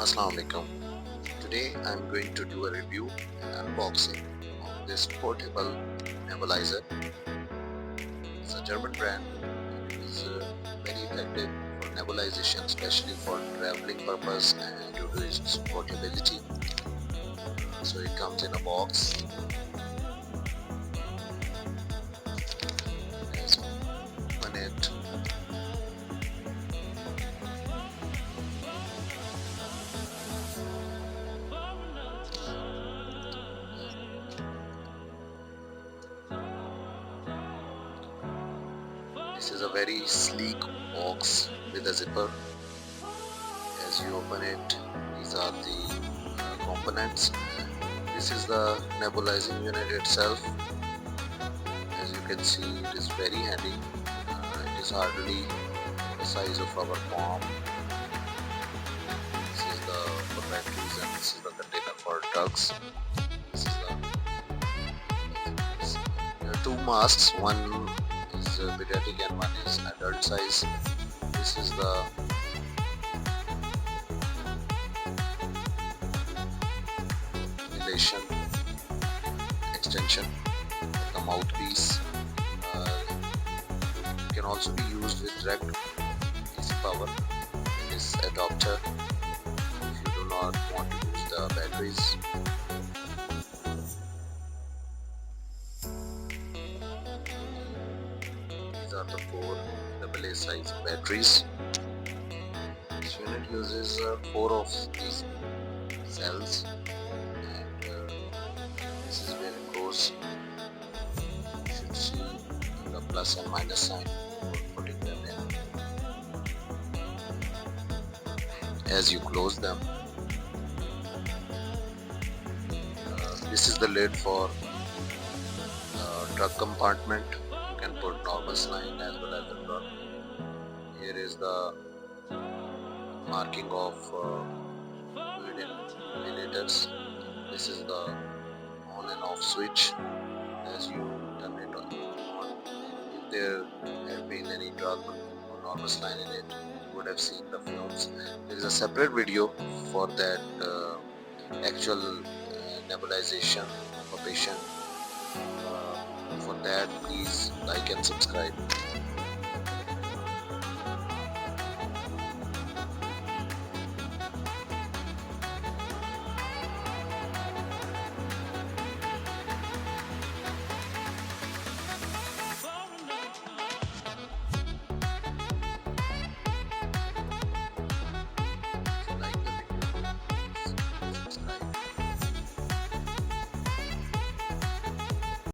Assalamu alaikum. Today I'm going to do a review and unboxing of this portable nebulizer. It's a German brand. It is very effective for nebulization, especially for traveling purpose and due to its portability. So it comes in a box. Let's open it. This is a very sleek box with a zipper. As you open it, these are the components. This is the nebulizing unit itself. As you can see, it is very handy. It is hardly the size of our palm. This is the for batteries and this is the container for drugs. This is there are two masks. One is pediatric and one is adult size. This is the inhalation extension, the mouthpiece. Can also be used with direct DC power in this adapter if you do not want to use the batteries. These are the four AA size batteries. This unit uses 4 of these cells, and this is where it goes. You should see the plus and minus sign for putting them in as you close them. This is the lid for drug compartment. You can put normal saline as well as the drug. Here is the marking of fluid inhalators. This is the on and off switch. As you turn it on, if there had been any drug or normal saline in it, you would have seen the fumes. There is a separate video for that actual nebulization of a patient. For that, please like and subscribe.